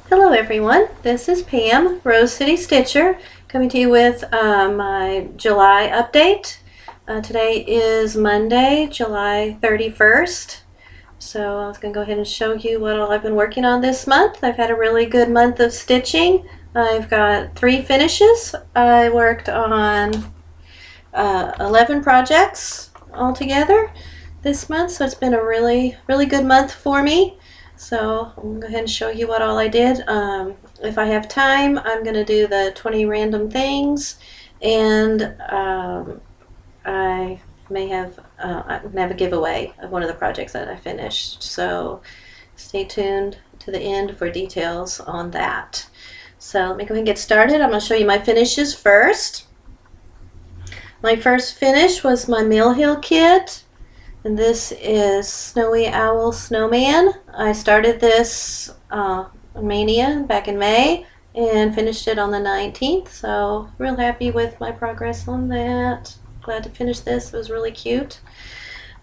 Hello everyone, this is Pam, Rose City Stitcher, coming to you with my July update. Today is Monday, July 31st. So I was going to go ahead and show you what all I've been working on this month. I've had a really good month of stitching. I've got 3 finishes. I worked on 11 projects altogether this month, so it's been a really good month for me. So I'm going to go ahead and show you what all I did. If I have time, I'm going to do the 20 random things, and I may have a giveaway of one of the projects that I finished. So stay tuned to the end for details on that. So let me go ahead and get started. I'm going to show you my finishes first. My first finish was my Mill Hill kit. And this is Snowy Owl Snowman. I started this Mania back in May and finished it on the 19th. So real happy with my progress on that. Glad to finish this. It was really cute.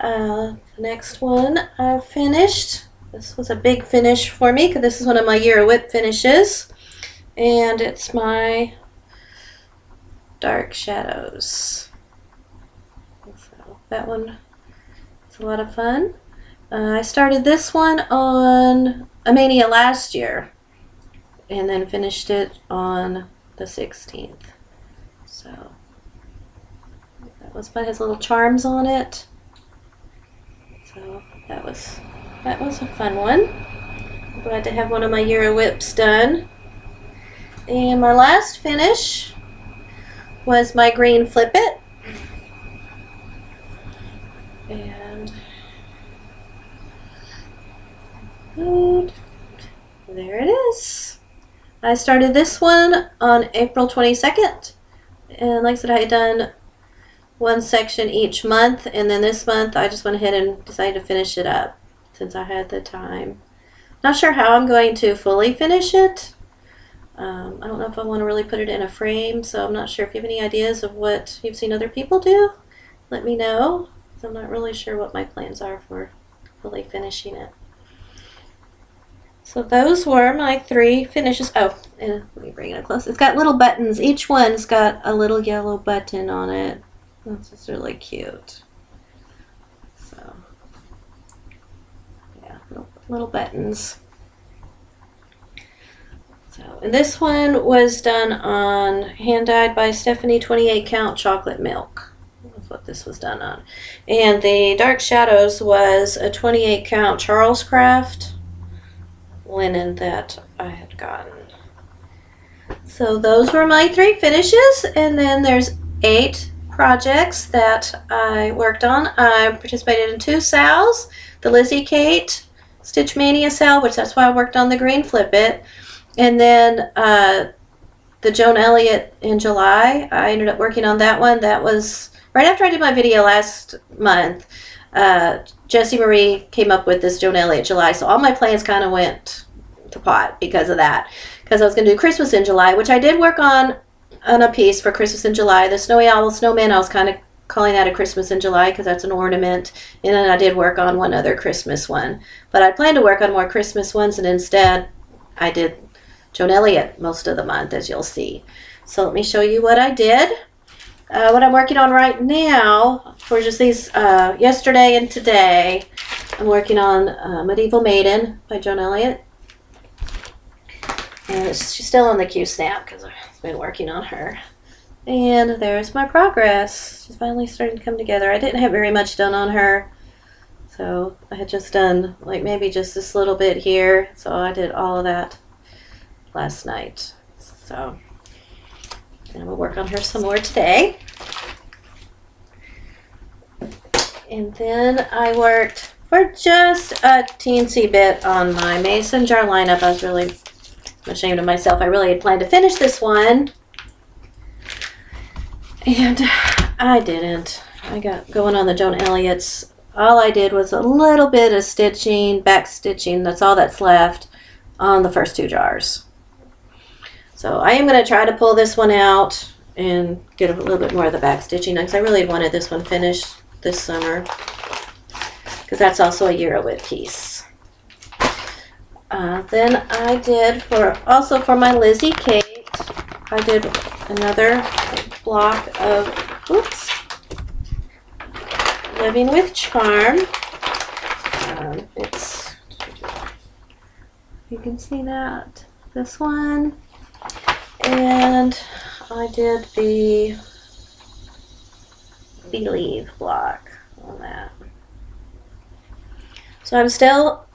The next one I finished. This was a big finish for me because this is one of my Year Whip finishes. And it's my Dark Shadows. So that one, it's a lot of fun. I started this one on a Mania last year and then finished it on the 16th. So that was fun. It has little charms on it. So that was a fun one. I'm glad to have one of my Euro whips done. And my last finish was my green Flip It. And there it is. I started this one on April 22nd, and like I said, I had done one section each month, and then this month I just went ahead and decided to finish it up since I had the time. Not sure how I'm going to fully finish it. I don't know if I want to really put it in a frame, so I'm not sure. If you have any ideas of what you've seen other people do, let me know. I'm not really sure what my plans are for fully finishing it. So those were my 3 finishes. Oh, and let me bring it up close. It's got little buttons. Each one's got a little yellow button on it. That's just really cute. So, yeah, little buttons. So, and this one was done on hand dyed by Stephanie 28 count chocolate milk. That's what this was done on. And the Dark Shadows was a 28 count Charles Craft linen that I had gotten. So those were my 3 finishes, and then there's 8 projects that I worked on. I participated in 2 sales, the Lizzie Kate Stitch Mania sale, which that's why I worked on the green Flip It, and then the Joan Elliott in July. I ended up working on that one. That was right after I did my video last month. Jessie Marie came up with this Joan Elliott July, so all my plans kind of went to pot because of that. Because I was going to do Christmas in July, which I did work on a piece for Christmas in July. The Snowy Owl Snowman, I was kind of calling that a Christmas in July because that's an ornament. And then I did work on one other Christmas one. But I planned to work on more Christmas ones, and instead I did Joan Elliott most of the month, as you'll see. So let me show you what I did. What I'm working on right now for just these yesterday and today, I'm working on Medieval Maiden by Joan Elliott. And she's still on the Q snap because I've been working on her. And there's my progress. She's finally starting to come together. I didn't have very much done on her, so I had just done like maybe just this little bit here. So I did all of that last night. So and we'll work on her some more today. And then I worked for just a teensy bit on my mason jar lineup. I was really ashamed of myself. I really had planned to finish this one, and I didn't. I got going on the Joan Elliott's. All I did was a little bit of stitching, back stitching. That's all that's left on the first 2 jars. So I am going to try to pull this one out and get a little bit more of the back stitching because I really wanted this one finished this summer because that's also a Euro Whip piece. Then I did also for my Lizzie Kate, I did another block of, Living with Charm. You can see that, this one. And I did the Believe block on that. So I'm still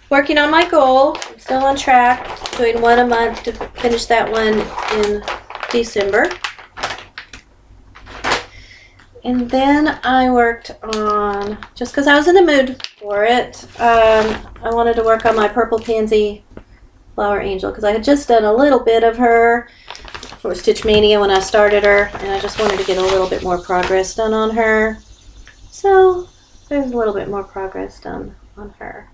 working on my goal. I'm still on track, doing one a month to finish that one in December. And then I worked on, just because I was in the mood for it, I wanted to work on my Purple Pansy Flower Angel because I had just done a little bit of her for Stitch Mania when I started her, and I just wanted to get a little bit more progress done on her. So there's a little bit more progress done on her.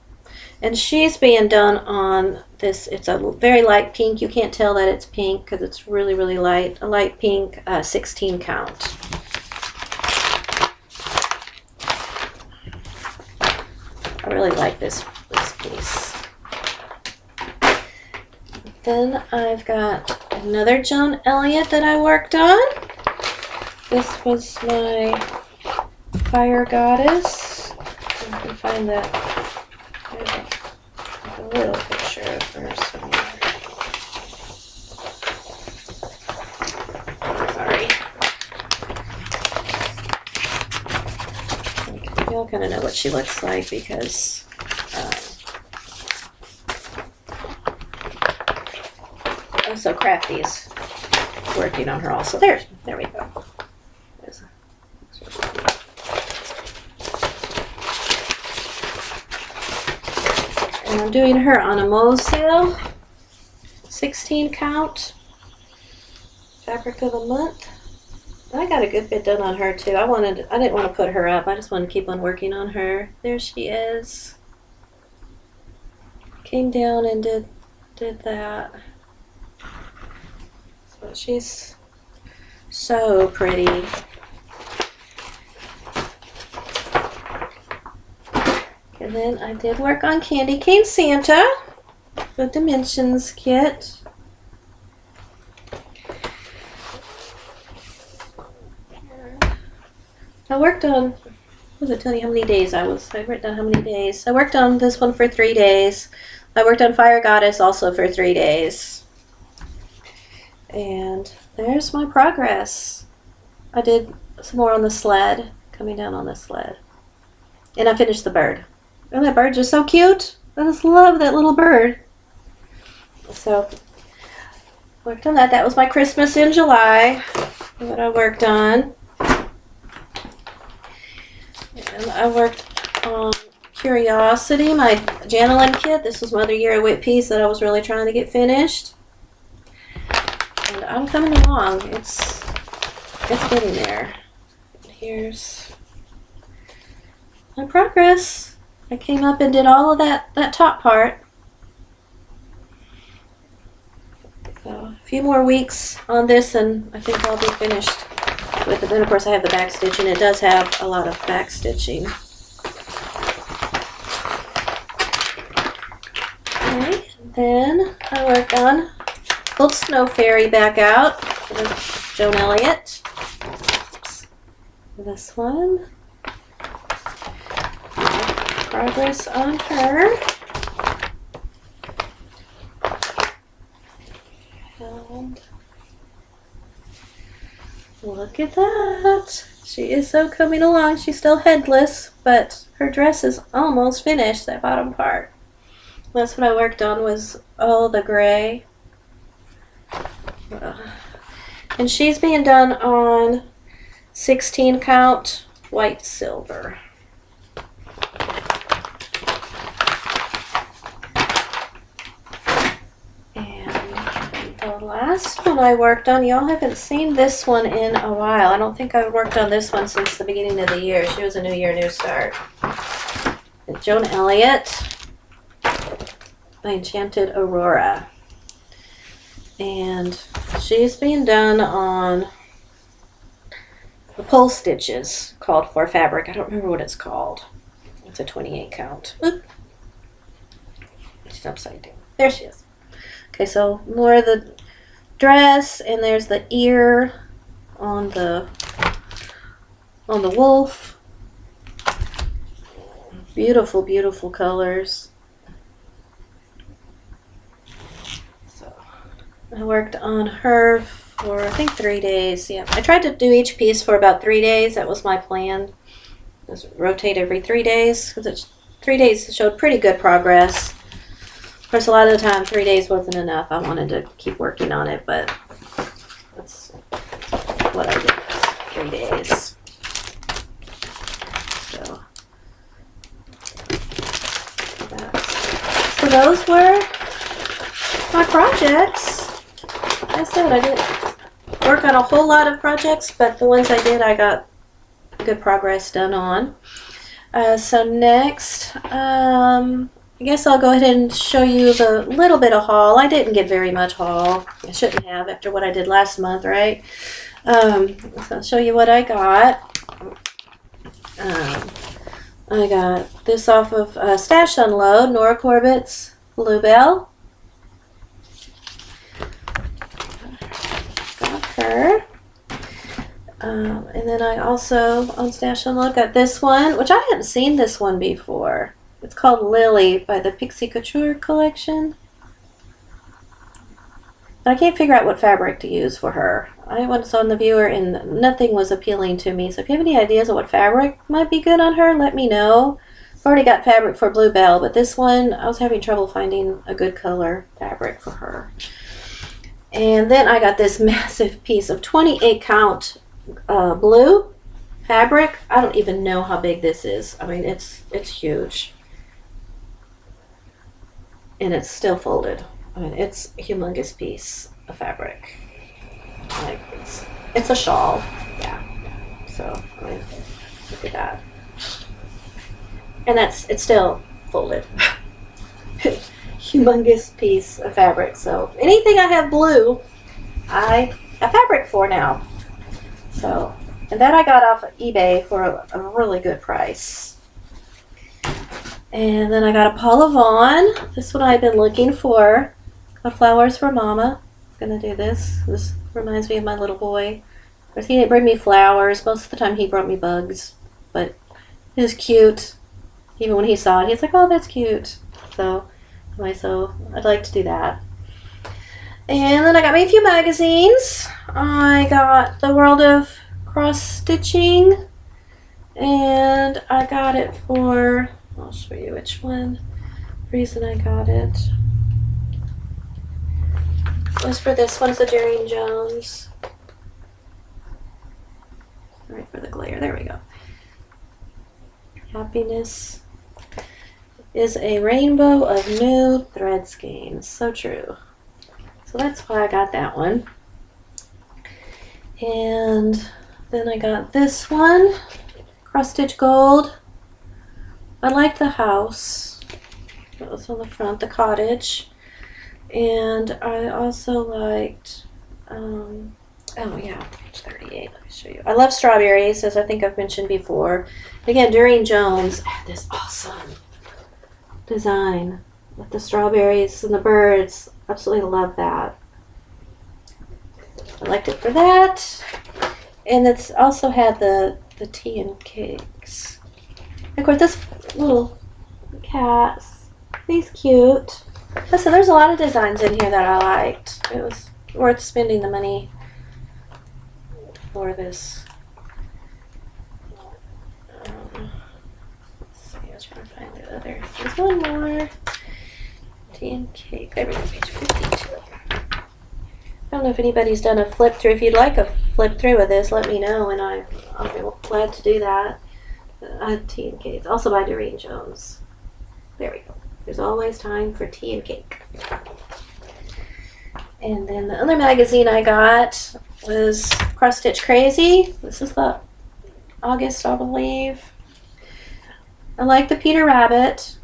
And she's being done on this, it's a very light pink. You can't tell that it's pink because it's really, really light. A light pink 16 count. I really like this piece. Then I've got another Joan Elliott that I worked on. This was my Fire Goddess. I can find that. There's a little picture of her somewhere. Sorry. Y'all kind of know what she looks like because so Crafty's working on her also. There we go. And I'm doing her on a Moselle 16 count fabric of the month. I got a good bit done on her too. I didn't want to put her up. I just wanted to keep on working on her. There she is. Came down and did that. So she's so pretty. And then I did work on Candy Cane Santa, the Dimensions kit. I worked on, was it telling you how many days I wrote down how many days. I worked on this one for 3 days. I worked on Fire Goddess also for 3 days. And there's my progress. I did some more on the sled, coming down on the sled. And I finished the bird. And that bird's just so cute. I just love that little bird. So, worked on that. That was my Christmas in July that I worked on. And I worked on Curiosity, my Janelin kit. This was my other year WIT piece that I was really trying to get finished. And I'm coming along. It's getting there. Here's my progress. I came up and did all of that top part. So a few more weeks on this and I think I'll be finished with it. Then of course I have the back stitch, and it does have a lot of back stitching. Okay, then I worked on Pulled Snow Fairy back out with Joan Elliott. Oops. This one. Progress on her. And look at that. She is so coming along. She's still headless, but her dress is almost finished, that bottom part. That's what I worked on, was all the gray. And she's being done on 16 count white silver. The last one I worked on, y'all haven't seen this one in a while. I don't think I've worked on this one since the beginning of the year. She was a New Year, New Start. Joan Elliott, My Enchanted Aurora. And she's being done on the pull stitches called For Fabric. I don't remember what it's called. It's a 28 count. Oop. She's upside down. There she is. Okay, so more of the dress, and there's the ear on the wolf. Beautiful, beautiful colors. So I worked on her for I think 3 days. Yeah, I tried to do each piece for about 3 days. That was my plan. Just rotate every 3 days because 3 days showed pretty good progress. Of course, a lot of the time 3 days wasn't enough. I wanted to keep working on it, but that's what I did. 3 days. So those were my projects. Like I said, I didn't work on a whole lot of projects, but the ones I did, I got good progress done on. So next, I guess I'll go ahead and show you the little bit of haul. I didn't get very much haul. I shouldn't have after what I did last month, right? So I'll show you what I got. I got this off of Stash Unload, Nora Corbett's Bluebell. Got her. And then I also, on Stash Unload, got this one, which I hadn't seen this one before. It's called Lily by the Pixie Couture collection. But I can't figure out what fabric to use for her. I was on the viewer and nothing was appealing to me. So if you have any ideas of what fabric might be good on her, let me know. I've already got fabric for Bluebell, but this one, I was having trouble finding a good color fabric for her. And then I got this massive piece of 28 count blue fabric. I don't even know how big this is. I mean, it's huge. And it's still folded. I mean, it's a humongous piece of fabric. Like, it's a shawl. Yeah. So, I mean, look at that. And it's still folded. Humongous piece of fabric. So, anything I have blue, I have fabric for now. So, and that I got off of eBay for a really good price. And then I got a Paula Vaughn. This one I've been looking for. Got Flowers for Mama. I'm gonna do this. This reminds me of my little boy. Of course, he didn't bring me flowers. Most of the time he brought me bugs. But it was cute. Even when he saw it, he's like, oh, that's cute. So I'd like to do that. And then I got me a few magazines. I got The World of Cross Stitching. And I got it for, I'll show you which one. The reason I got it was for this one. It's a Darian Jones. Right for the glare. There we go. Happiness is a rainbow of new thread skeins. So true. So that's why I got that one. And then I got this one, Cross Stitch Gold. I like the house. That was on the front, the cottage. And I also liked, oh yeah, page 38, let me show you. I love strawberries, as I think I've mentioned before. Again, Darian Jones had this awesome design with the strawberries and the birds. Absolutely love that. I liked it for that. And it's also had the tea and cakes. And of course, this little cat, he's cute. Listen, there's a lot of designs in here that I liked. It was worth spending the money for this. Let's see, I was trying to find the other. There's one more. Tea and cake. There we go, page 52. I don't know if anybody's done a flip through. If you'd like a flip through of this, let me know, and I'll be glad to do that. Tea and cake. Also by Darian Jones. There we go. There's always time for tea and cake. And then the other magazine I got was Cross Stitch Crazy. This is the August, I believe. I like the Peter Rabbit.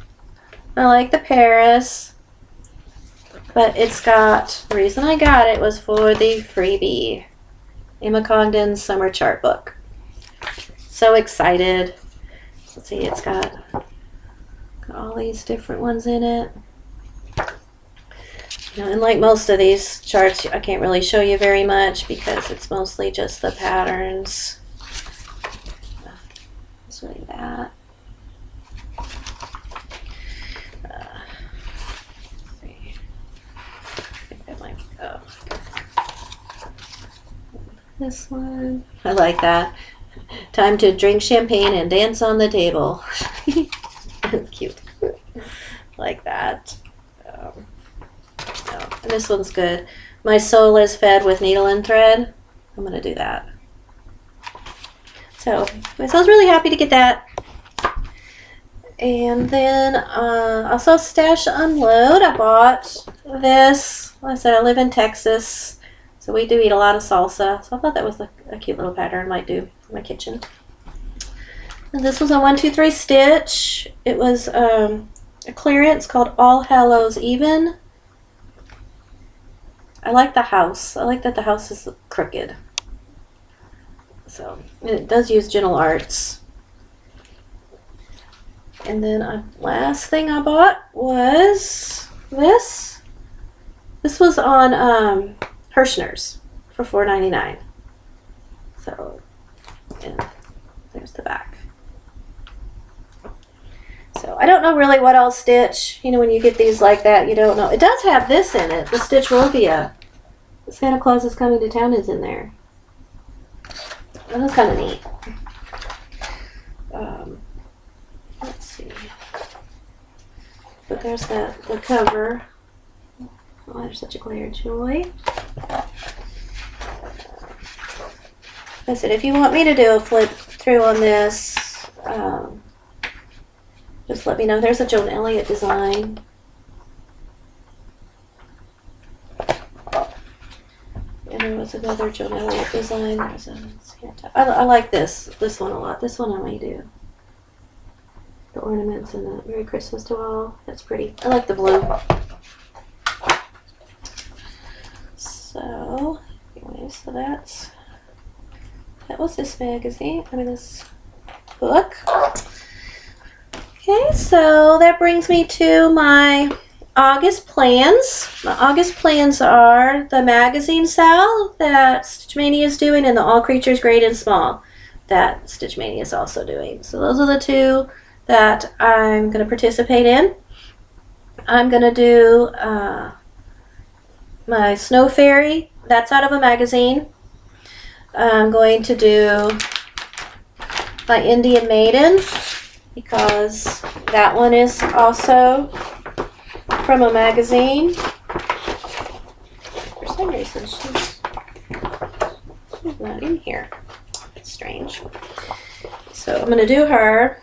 I like the Paris. But it's got, the reason I got it was for the freebie. Emma Congdon's Summer Chart Book. So excited. Let's see, it's got all these different ones in it. And like most of these charts, I can't really show you very much because it's mostly just the patterns. Just like that. See. I think that might go. This one, I like that. Time to drink champagne and dance on the table. That's cute. Like that. And this one's good. My soul is fed with needle and thread. I'm going to do that. So I was really happy to get that. And then also Stash Unload. I bought this. Like I said, I live in Texas, so we do eat a lot of salsa. So I thought that was a cute little pattern I might do for my kitchen. And this was a 1-2-3 stitch. It was a clearance called All Hallows Even. I like the house. I like that the house is crooked. So, and it does use Gentle Arts. And then last thing I bought was this. This was on Hirschner's for $4.99. So, and there's the back. So I don't know really what I'll stitch. You know, when you get these like that, you don't know. It does have this in it, the Stitch Rovia. Santa Claus is Coming to Town is in there. That was kind of neat. Let's see. But there's the cover. Oh, there's such a glare joy. I said, if you want me to do a flip through on this, just let me know. There's a Joan Elliott design. And there was another Joan Elliott design. There's a Santa. I like this one a lot. This one I may do. The ornaments and the Merry Christmas to all. That's pretty. I like the blue. So, anyway, so that was this magazine. I mean, this book. Okay, so that brings me to my August plans. My August plans are the magazine sale that Stitch Mania is doing and the All Creatures Great and Small that Stitch Mania is also doing. So those are the two that I'm going to participate in. I'm going to do my Snow Fairy. That's out of a magazine. I'm going to do my Indian Maiden, because that one is also from a magazine. For some reason, she's not in here. It's strange. So I'm going to do her,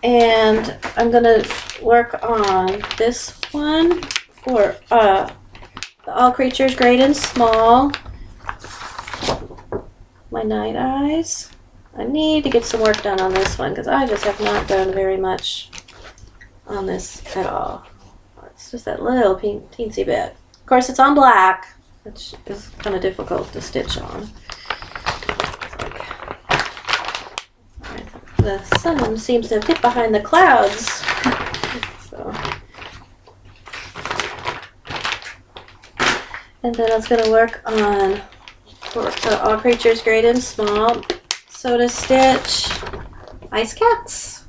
and I'm going to work on this one for the All Creatures Great and Small. My Night Eyes. I need to get some work done on this one because I just have not done very much on this at all. It's just that little teensy bit. Of course, it's on black, which is kind of difficult to stitch on. The sun seems to have hit behind the clouds. So. And then I was going to work on All Creatures Great and Small. So to stitch Ice Cats.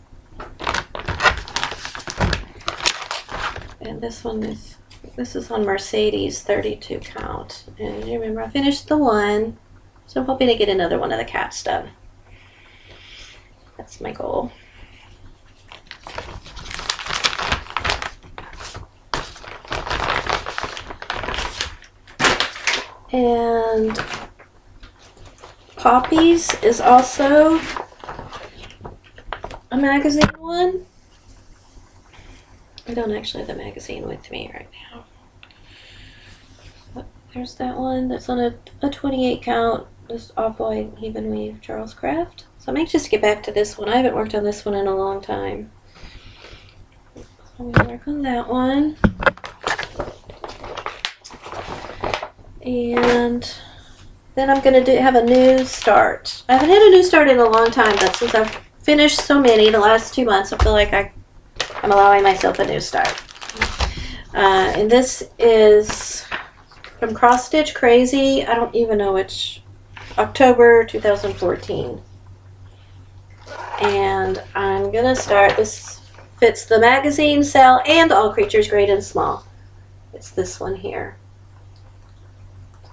And this is on Mercedes 32 count. And you remember I finished the one, so I'm hoping to get another one of the cats done. That's my goal. And Poppies is also a magazine one. I don't actually have the magazine with me right now. But there's that one that's on a 28 count, just off-white even weave Charles Craft. So I'm anxious to get back to this one. I haven't worked on this one in a long time. So I'm going to work on that one. And then I'm going to have a new start. I haven't had a new start in a long time, but since I've finished so many the last 2 months, I feel like I'm allowing myself a new start. And this is from Cross Stitch Crazy. I don't even know which, October 2014. And I'm gonna start, this fits the magazine, cell, and all creatures great and small. It's this one here.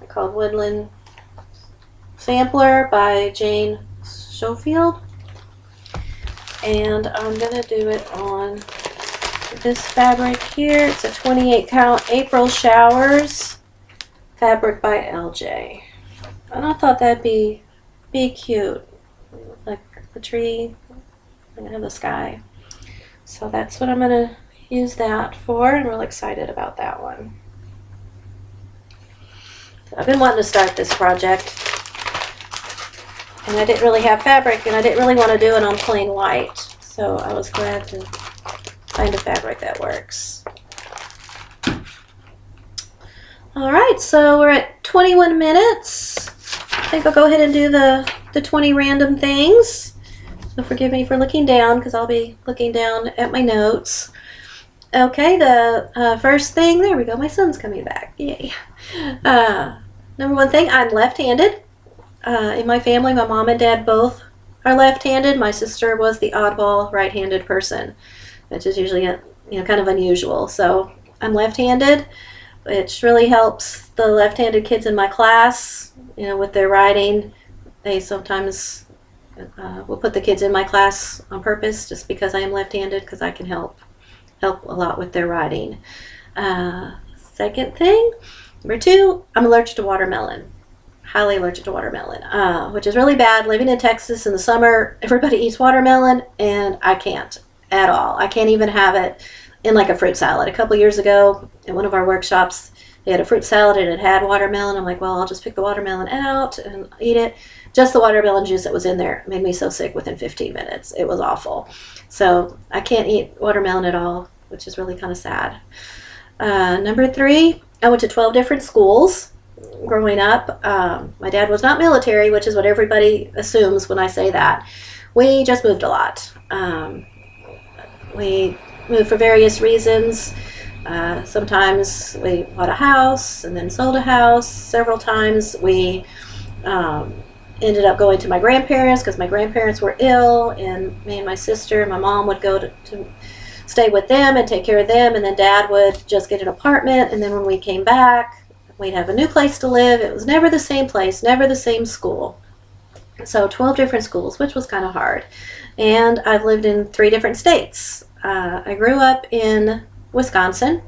It's called Woodland Sampler by Jane Schofield. And I'm gonna do it on this fabric here. It's a 28 count April Showers fabric by LJ. And I thought that'd be cute. Like the tree, I'm gonna have the sky. So that's what I'm gonna use that for. I'm really excited about that one. So I've been wanting to start this project, and I didn't really have fabric, and I didn't really want to do it on plain white. So I was glad to find a fabric that works. All right, so we're at 21 minutes. I think I'll go ahead and do the 20 random things. So forgive me for looking down, because I'll be looking down at my notes. Okay, the first thing, there we go, my son's coming back, yay. Number one thing, I'm left-handed. In my family, my mom and dad both are left-handed. My sister was the oddball right-handed person, which is usually kind of unusual. So I'm left-handed, which really helps the left-handed kids in my class, with their writing. They sometimes will put the kids in my class on purpose just because I am left-handed, because I can help a lot with their writing. Second thing, number two, I'm allergic to watermelon. Highly allergic to watermelon, which is really bad. Living in Texas in the summer, everybody eats watermelon, and I can't at all. I can't even have it in like a fruit salad. A couple years ago, in one of our workshops, they had a fruit salad and it had watermelon. I'm like, well, I'll just pick the watermelon out and eat it. Just the watermelon juice that was in there made me so sick within 15 minutes. It was awful. So I can't eat watermelon at all, which is really kind of sad. Number three, I went to 12 different schools growing up. My dad was not military, which is what everybody assumes when I say that. We just moved a lot. We moved for various reasons. Sometimes we bought a house and then sold a house. Several times we ended up going to my grandparents because my grandparents were ill, and me and my sister and my mom would go to stay with them and take care of them, and then Dad would just get an apartment, and then when we came back, we'd have a new place to live. It was never the same place, never the same school. So 12 different schools, which was kind of hard. And I've lived in 3 different states. I grew up in Wisconsin,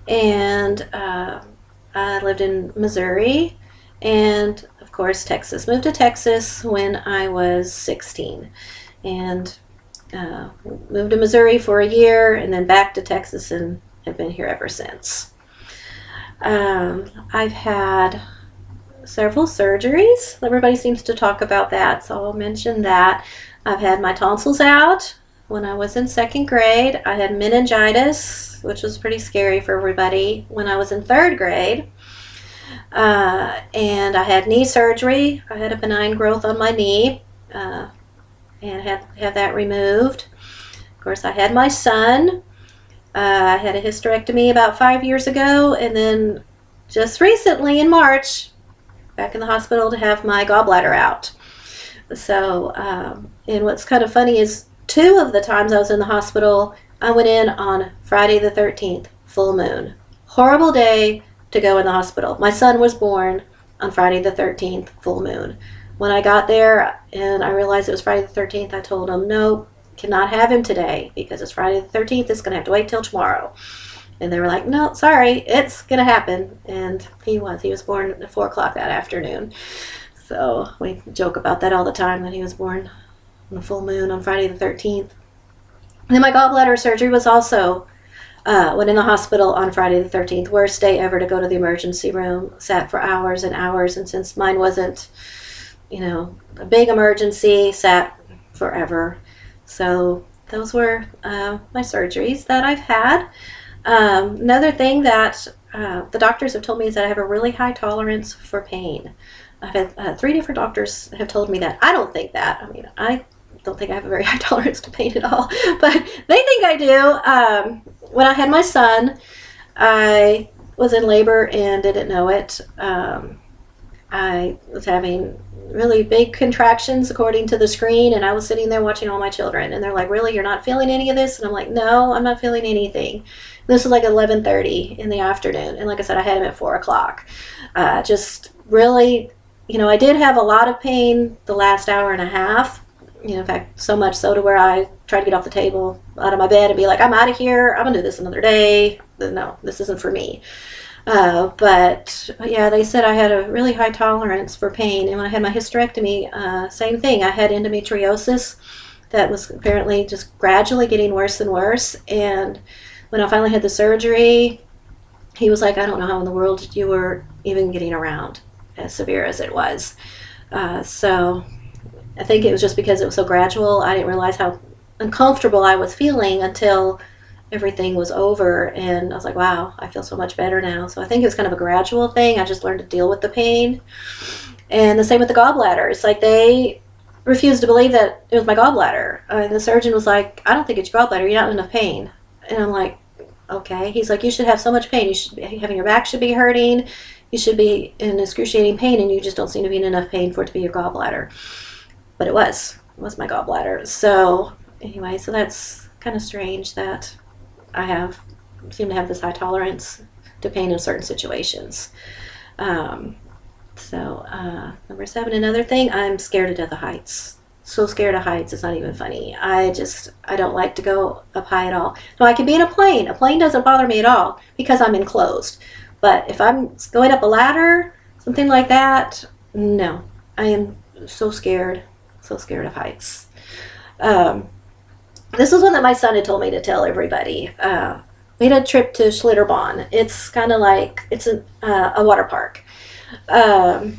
and I lived in Missouri, and of course Texas. Moved to Texas when I was 16, and moved to Missouri for a year, and then back to Texas, and have been here ever since. I've had several surgeries. Everybody seems to talk about that, so I'll mention that. I've had my tonsils out when I was in 2nd grade. I had meningitis, which was pretty scary for everybody, when I was in 3rd grade. And I had knee surgery. I had a benign growth on my knee, and had that removed. Of course, I had my son. I had a hysterectomy about 5 years ago, and then just recently in March, back in the hospital to have my gallbladder out. So, and what's kind of funny is 2 of the times I was in the hospital, I went in on Friday the 13th, full moon. Horrible day to go in the hospital. My son was born on Friday the 13th, full moon. When I got there and I realized it was Friday the 13th, I told him, no, cannot have him today because it's Friday the 13th. It's going to have to wait till tomorrow. And they were like, no, sorry, it's going to happen. And he was born at 4 o'clock that afternoon. So we joke about that all the time, that he was born on the full moon on Friday the 13th. And then my gallbladder surgery was also, went in the hospital on Friday the 13th. Worst day ever to go to the emergency room. Sat for hours and hours. And since mine wasn't, a big emergency, sat forever. So those were my surgeries that I've had. Another thing that the doctors have told me is that I have a really high tolerance for pain. I've had 3 different doctors have told me that. I don't think that. I mean, I don't think I have a very high tolerance to pain at all, but they think I do. When I had my son, I was in labor and didn't know it. I was having really big contractions according to the screen, and I was sitting there watching all my children, and they're like, really, you're not feeling any of this? And I'm like, no, I'm not feeling anything. This was like 11:30 in the afternoon, and like I said, I had him at 4 o'clock. Just really, I did have a lot of pain the last hour and a half. In fact, so much so to where I tried to get off the table, out of my bed, and be like, I'm out of here. I'm gonna do this another day. No, this isn't for me. But yeah, they said I had a really high tolerance for pain. And when I had my hysterectomy, same thing. I had endometriosis that was apparently just gradually getting worse and worse. And when I finally had the surgery, he was like, I don't know how in the world you were even getting around as severe as it was. So I think it was just because it was so gradual. I didn't realize how uncomfortable I was feeling until everything was over, and I was like, wow, I feel so much better now. So I think it's kind of a gradual thing. I just learned to deal with the pain. And the same with the gallbladder. It's like they refused to believe that it was my gallbladder. And the surgeon was like, I don't think it's your gallbladder. You're not in enough pain. And I'm like, okay. He's like, you should have so much pain. You should be having, your back should be hurting. You should be in excruciating pain, and you just don't seem to be in enough pain for it to be your gallbladder. But it was my gallbladder. So anyway, so that's kind of strange that I seem to have this high tolerance to pain in certain situations. Number 7, another thing, I'm scared to death of heights. So scared of heights, it's not even funny. I don't like to go up high at all. No, I can be in a plane. A plane doesn't bother me at all because I'm enclosed. But if I'm going up a ladder, something like that, no. I am so scared of heights. This is one that my son had told me to tell everybody. We had a trip to Schlitterbahn. It's kind of like, it's a water park. One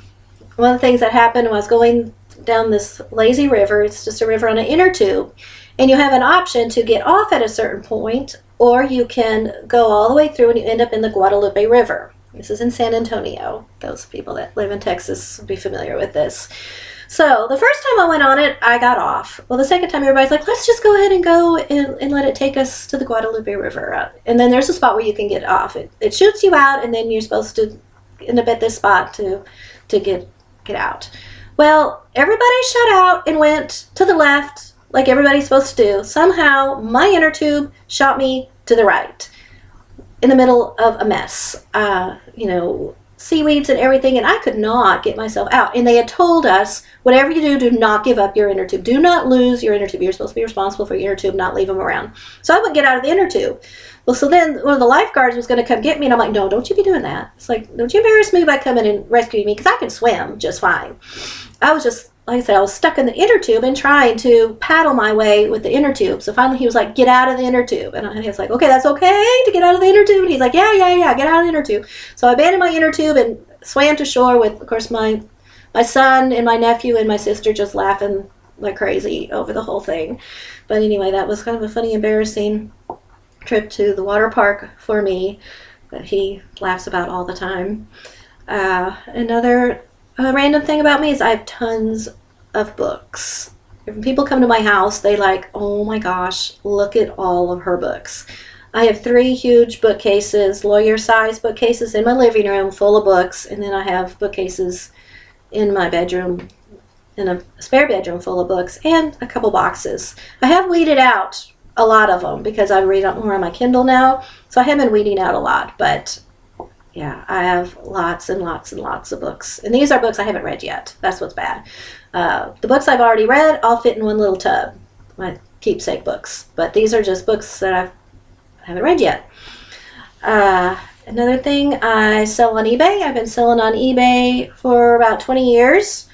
of the things that happened was going down this lazy river. It's just a river on an inner tube. And you have an option to get off at a certain point, or you can go all the way through and you end up in the Guadalupe River. This is in San Antonio. Those people that live in Texas will be familiar with this. So the first time I went on it, I got off. Well, the second time everybody's like, let's just go ahead and go and let it take us to the Guadalupe River. And then there's a spot where you can get off. It shoots you out, and then you're supposed to end up at this spot to get out. Well, everybody shut out and went to the left like everybody's supposed to do. Somehow my inner tube shot me to the right in the middle of a mess. Seaweeds and everything, and I could not get myself out. And they had told us, whatever you do, do not give up your inner tube. Do not lose your inner tube. You're supposed to be responsible for your inner tube, not leave them around. So I wouldn't get out of the inner tube. Well, so then one of the lifeguards was going to come get me, and I'm like, no, don't you be doing that. It's like, don't you embarrass me by coming and rescuing me, because I can swim just fine. I was just, like I said, I was stuck in the inner tube and trying to paddle my way with the inner tube. So finally he was like, get out of the inner tube. And I was like, okay, that's okay to get out of the inner tube? And he's like, yeah, get out of the inner tube. So I abandoned my inner tube and swam to shore with, of course, my son and my nephew and my sister just laughing like crazy over the whole thing. But anyway, that was kind of a funny, embarrassing trip to the water park for me that he laughs about all the time. Another random thing about me is I have tons of books. When people come to my house, they like, oh my gosh, look at all of her books. I have 3 huge bookcases, lawyer-sized bookcases in my living room full of books, and then I have bookcases in my bedroom, in a spare bedroom full of books, and a couple boxes. I have weeded out a lot of them because I read more on my Kindle now, so I have been weeding out a lot, but yeah, I have lots and lots and lots of books. And these are books I haven't read yet. That's what's bad. The books I've already read all fit in one little tub, my keepsake books. But these are just books that I haven't read yet. Another thing, I sell on eBay. I've been selling on eBay for about 20 years.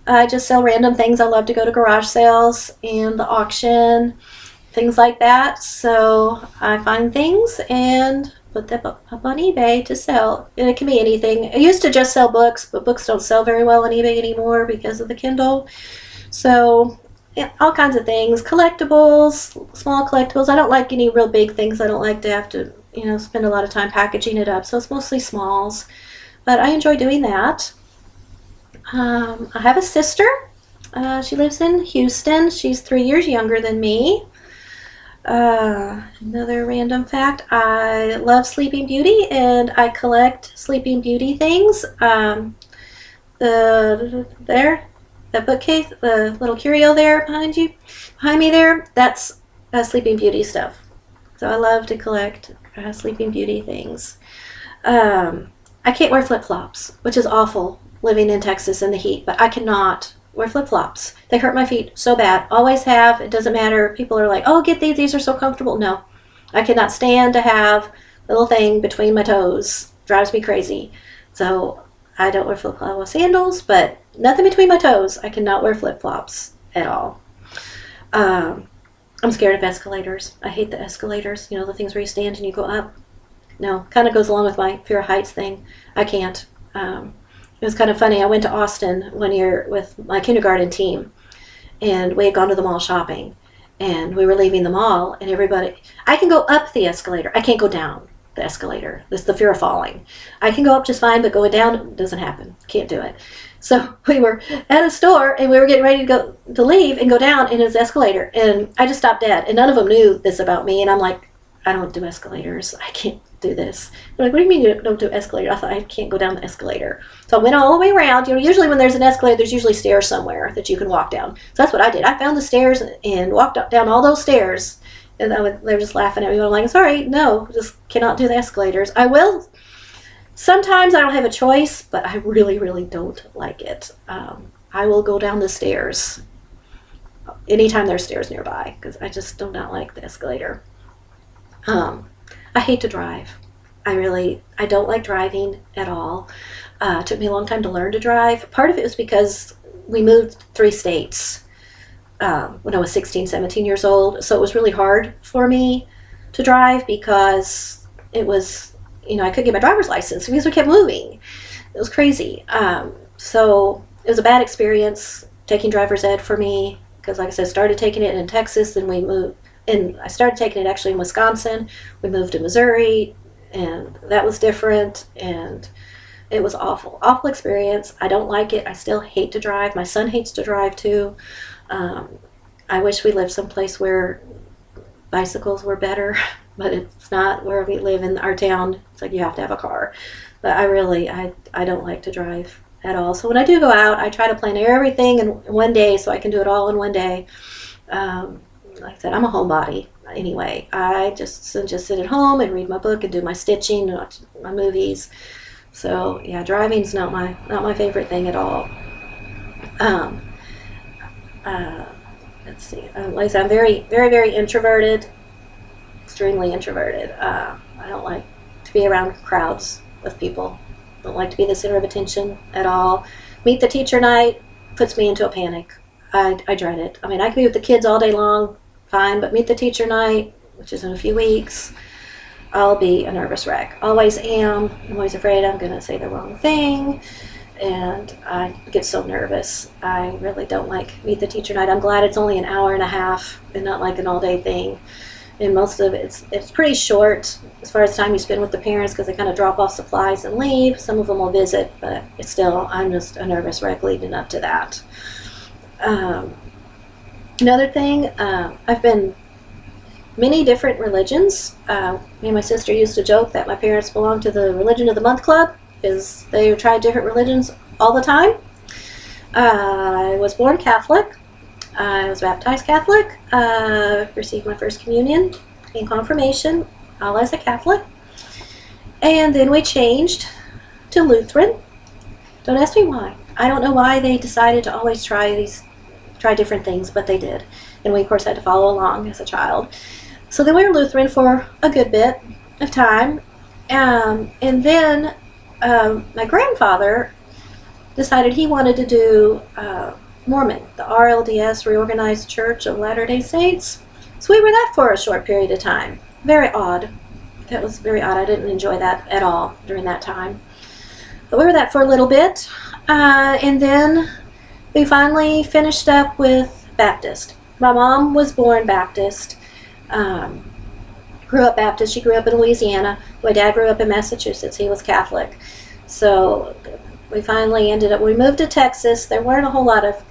I just sell random things. I love to go to garage sales and the auction, things like that. So I find things and put them up on eBay to sell. And it can be anything. I used to just sell books, but books don't sell very well on eBay anymore because of the Kindle. So yeah, all kinds of things. Collectibles, small collectibles. I don't like any real big things. I don't like to have to, spend a lot of time packaging it up. So it's mostly smalls. But I enjoy doing that. I have a sister. She lives in Houston. She's 3 years younger than me. Another random fact, I love Sleeping Beauty and I collect Sleeping Beauty things. That bookcase, the little curio there behind me there, that's Sleeping Beauty stuff. So I love to collect Sleeping Beauty things. I can't wear flip-flops, which is awful living in Texas in the heat, but I cannot wear flip-flops. They hurt my feet so bad. Always have. It doesn't matter. People are like, oh, get these. These are so comfortable. No, I cannot stand to have a little thing between my toes. Drives me crazy. So I don't wear flip-flops with sandals, but nothing between my toes. I cannot wear flip-flops at all. I'm scared of escalators. I hate the escalators. You know, the things where you stand and you go up. No, kind of goes along with my fear of heights thing. I can't. It was kind of funny. I went to Austin one year with my kindergarten team, and we had gone to the mall shopping, and we were leaving the mall, and everybody, I can go up the escalator. I can't go down the escalator. This is the fear of falling. I can go up just fine, but going down doesn't happen. Can't do it. So we were at a store, and we were getting ready to leave and go down in his escalator, and I just stopped dead, and none of them knew this about me, and I'm like, I don't do escalators. I can't do this. They're like, what do you mean you don't do escalator? I thought, I can't go down the escalator. So I went all the way around. You know, usually when there's an escalator, there's usually stairs somewhere that you can walk down. So that's what I did. I found the stairs and walked up, down all those stairs. And they were just laughing at me. I'm like, sorry, no, just cannot do the escalators. I will. Sometimes I don't have a choice, but I really, really don't like it. I will go down the stairs anytime there's stairs nearby because I just do not like the escalator. I hate to drive. I don't like driving at all. It took me a long time to learn to drive. Part of it was because we moved 3 states when I was 16, 17 years old. So it was really hard for me to drive because it was, you know, I couldn't get my driver's license because we kept moving. It was crazy. So it was a bad experience taking driver's ed for me because, like I said, I started taking it in Texas and we moved. And I started taking it actually in Wisconsin. We moved to Missouri, and that was different, and it was awful. Awful experience. I don't like it. I still hate to drive. My son hates to drive, too. I wish we lived someplace where bicycles were better, but it's not where we live in our town. It's like you have to have a car. But I don't like to drive at all. So when I do go out, I try to plan everything in one day so I can do it all in one day. Like I said, I'm a homebody anyway. I just sit at home and read my book and do my stitching and watch my movies. So yeah, driving's not my favorite thing at all. Let's see. Like I said, I'm very, very, very introverted. Extremely introverted. I don't like to be around crowds of people. Don't like to be the center of attention at all. Meet the teacher night puts me into a panic. I dread it. I mean, I can be with the kids all day long, fine, but meet the teacher night, which is in a few weeks, I'll be a nervous wreck. Always am. I'm always afraid I'm going to say the wrong thing, and I get so nervous. I really don't like meet the teacher night. I'm glad it's only an hour and a half and not like an all-day thing. And most of it's pretty short as far as time you spend with the parents because they kind of drop off supplies and leave. Some of them will visit, but it's still, I'm just a nervous wreck leading up to that. Another thing, I've been many different religions. Me and my sister used to joke that my parents belonged to the Religion of the Month Club because they tried different religions all the time. I was born Catholic. I was baptized Catholic. Received my first communion and confirmation, all as a Catholic. And then we changed to Lutheran. Don't ask me why. I don't know why they decided to always try different things, but they did. And we, of course, had to follow along as a child. So then we were Lutheran for a good bit of time. And then my grandfather decided he wanted to do Mormon, the RLDS, Reorganized Church of Latter-day Saints. So we were that for a short period of time. Very odd. That was very odd. I didn't enjoy that at all during that time. But we were that for a little bit. And then we finally finished up with Baptist. My mom was born Baptist, grew up Baptist. She grew up in Louisiana. My dad grew up in Massachusetts. He was Catholic. So we finally we moved to Texas. There weren't a whole lot of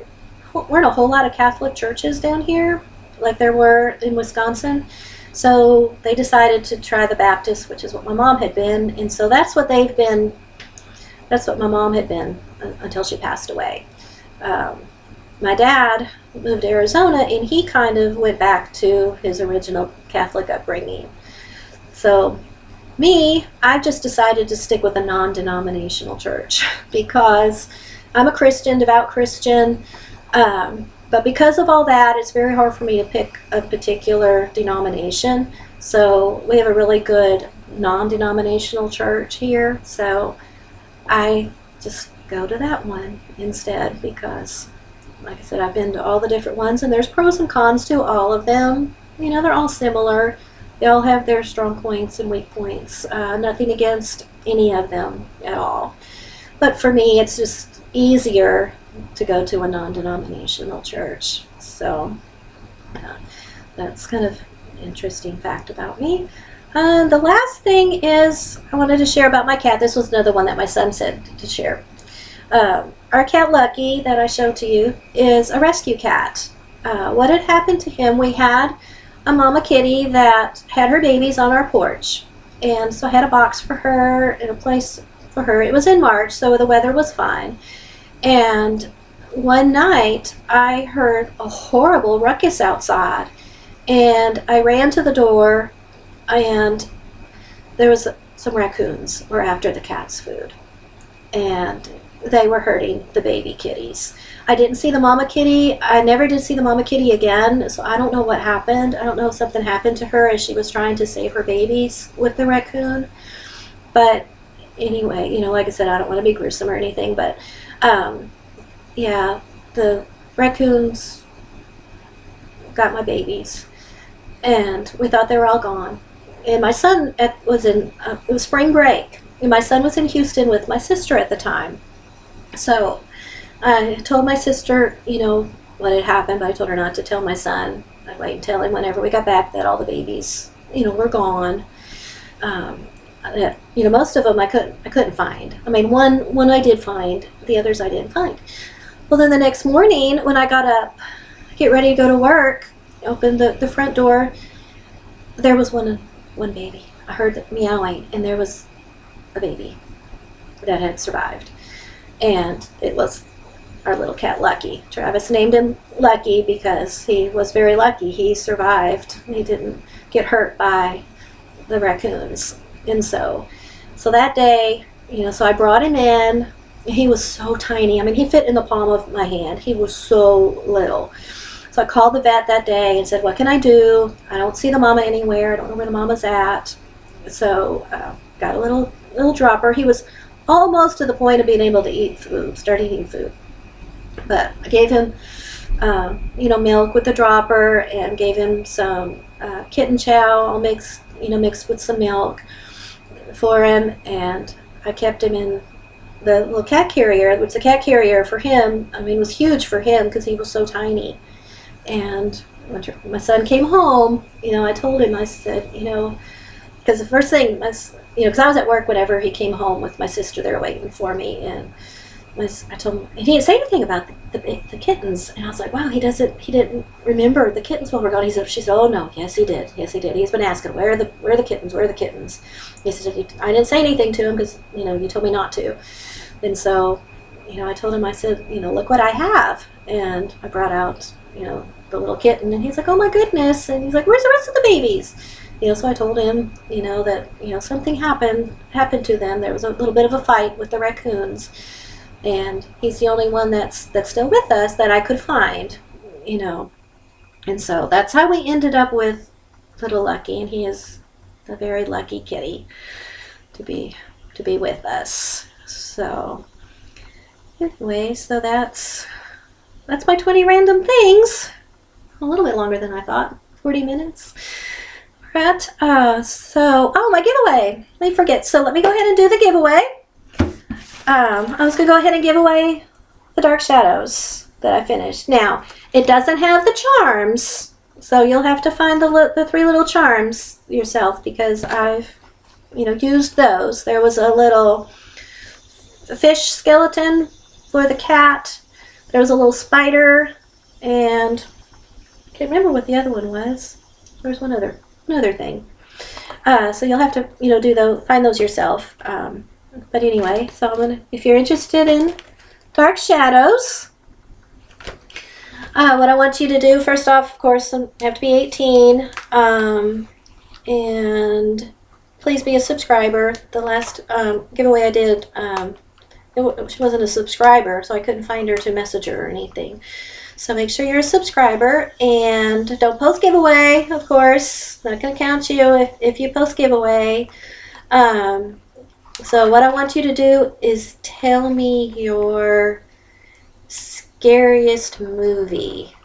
Catholic churches down here. like there were in Wisconsin. So they decided to try the Baptist, which is what my mom had been. And so that's what my mom had been until she passed away. My dad moved to Arizona, and he kind of went back to his original Catholic upbringing. So me, I've just decided to stick with a non-denominational church because I'm a Christian, devout Christian. But because of all that, it's very hard for me to pick a particular denomination. So we have a really good non-denominational church here. So I just go to that one instead because, like I said, I've been to all the different ones, and there's pros and cons to all of them. You know, they're all similar. They all have their strong points and weak points. Nothing against any of them at all. But for me, it's just easier to go to a non-denominational church. So that's kind of an interesting fact about me. The last thing is I wanted to share about my cat. This was another one that my son said to share. Our cat Lucky that I showed to you is a rescue cat. What had happened to him, we had a mama kitty that had her babies on our porch. And so I had a box for her and a place for her. It was in March, so the weather was fine. And one night I heard a horrible ruckus outside. And I ran to the door, and there was some raccoons were after the cat's food. And they were hurting the baby kitties. I didn't see the mama kitty. I never did see the mama kitty again, so I don't know what happened. I don't know if something happened to her as she was trying to save her babies with the raccoon. But anyway, you know, like I said, I don't want to be gruesome or anything, but yeah, the raccoons got my babies, and we thought they were all gone. And my son was in it was spring break, and my son was in Houston with my sister at the time. So I told my sister, you know, what had happened, but I told her not to tell my son. I'd wait and tell him whenever we got back that all the babies, you know, were gone. You know, most of them I couldn't find. I mean, one I did find, the others I didn't find. Well, then the next morning when I got up, get ready to go to work, opened the front door, there was one baby. I heard the meowing, and there was a baby that had survived. And it was our little cat Lucky. Travis named him Lucky because he was very lucky. He survived. He didn't get hurt by the raccoons. And so that day, you know, so I brought him in. He was so tiny. I mean, he fit in the palm of my hand. He was so little. So I called the vet that day and said, what can I do? I don't see the mama anywhere. I don't know where the mama's at. So got a little dropper. He was almost to the point of being able to eat food, start eating food. But I gave him, you know, milk with the dropper, and gave him some kitten chow, all mixed with some milk for him. And I kept him in the little cat carrier, which the cat carrier for him, I mean, was huge for him because he was so tiny. And when my son came home, you know, I told him, I said, you know, because the first thing, you know, because I was at work whenever he came home with my sister there waiting for me, and I told him, he didn't say anything about the kittens, and I was like, wow, he didn't remember the kittens while we're gone. She said, oh no, yes he did. He's been asking, where are the kittens? He said, I didn't say anything to him because, you know, you told me not to. And so, you know, I told him, I said, you know, look what I have. And I brought out, you know, the little kitten, and he's like, oh my goodness. And he's like, where's the rest of the babies? You know, so I told him, you know, that, you know, something happened to them. There was a little bit of a fight with the raccoons, and he's the only one that's still with us that I could find, you know. And so that's how we ended up with little Lucky, and he is a very lucky kitty to be with us. So anyway, so that's my 20 random things. A little bit longer than I thought, 40 minutes. Right. My giveaway. Let me forget. So let me go ahead and do the giveaway. I was going to go ahead and give away the Dark Shadows that I finished. Now, it doesn't have the charms, so you'll have to find the 3 little charms yourself, because I've, you know, used those. There was a little fish skeleton for the cat. There was a little spider, and Can't remember what the other one was. There was one other thing. So you'll have to, find those yourself. But anyway, so if you're interested in dark shadows, what I want you to do, first off, of course, you have to be 18, and please be a subscriber. The last giveaway I did, she wasn't a subscriber, so I couldn't find her to message her or anything. So make sure you're a subscriber, and don't post giveaway, of course. Not going to count you if you post giveaway. So what I want you to do is tell me your scariest movie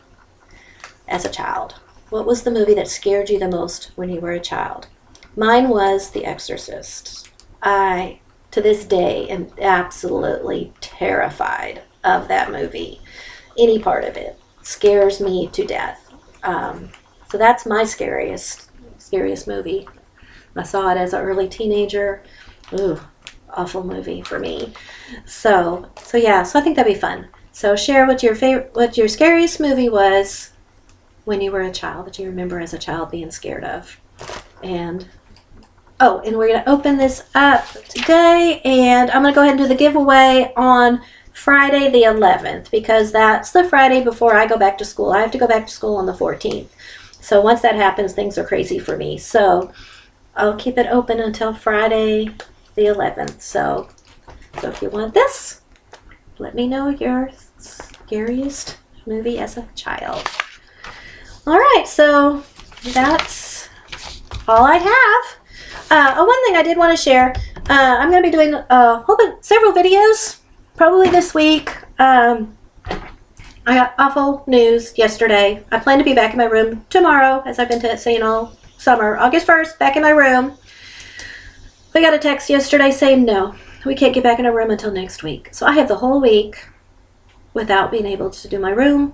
as a child. What was the movie that scared you the most when you were a child? Mine was The Exorcist. I, to this day, am absolutely terrified of that movie. Any part of it scares me to death. So that's my scariest movie. I saw it as an early teenager. Ooh, awful movie for me. So yeah, so I think that'd be fun. So share what your scariest movie was when you were a child, that you remember as a child being scared of. And we're going to open this up today, and I'm going to go ahead and do the giveaway on Friday the 11th, because that's the Friday before I go back to school. I have to go back to school on the 14th. So once that happens, things are crazy for me. So I'll keep it open until Friday the 11th. So if you want this, let me know your scariest movie as a child. All right, so that's all I have. One thing I did want to share, I'm going to be doing several videos probably this week. I got awful news yesterday. I plan to be back in my room tomorrow, as I've been saying all summer. August 1st, back in my room. We got a text yesterday saying, no, we can't get back in our room until next week. So I have the whole week without being able to do my room,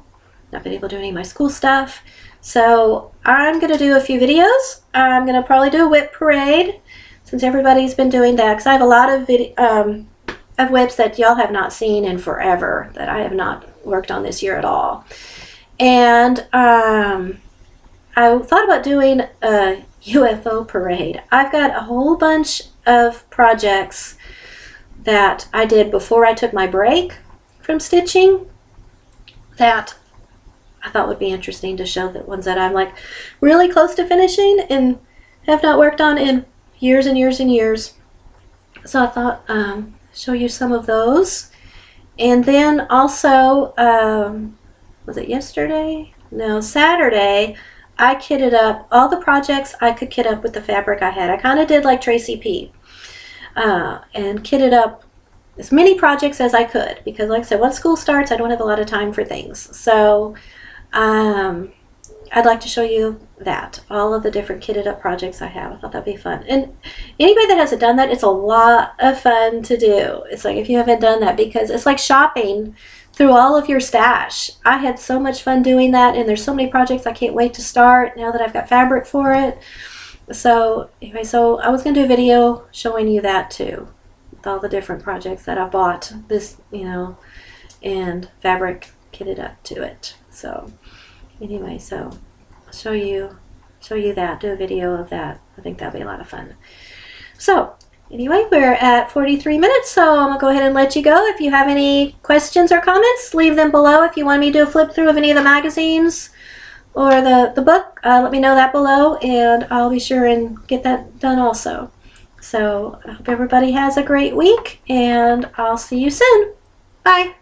not being able to do any of my school stuff. So I'm going to do a few videos. I'm going to probably do a whip parade, since everybody's been doing that, because I have a lot of whips that y'all have not seen in forever, that I have not worked on this year at all. And I thought about doing a UFO parade. I've got a whole bunch of projects that I did before I took my break from stitching that I thought would be interesting to show, the ones that I'm like really close to finishing and have not worked on in years and years and years. So I thought show you some of those. And then also, was it yesterday? No, Saturday, I kitted up all the projects I could kit up with the fabric I had. I kind of did like Tracy P. And kitted up as many projects as I could, because like I said, once school starts, I don't have a lot of time for things. So I'd like to show you that, all of the different kitted up projects I have. I thought that'd be fun. And anybody that hasn't done that, it's a lot of fun to do. It's like, if you haven't done that, because it's like shopping through all of your stash. I had so much fun doing that, and there's so many projects I can't wait to start now that I've got fabric for it. So anyway, so I was going to do a video showing you that too, with all the different projects that I bought this, and fabric kitted up to it. So anyway, so I'll show you that, do a video of that. I think that'll be a lot of fun. So anyway, we're at 43 minutes, so I'm gonna go ahead and let you go. If you have any questions or comments, leave them below. If you want me to do a flip through of any of the magazines or the book, let me know that below, and I'll be sure and get that done also. So I hope everybody has a great week, and I'll see you soon. Bye.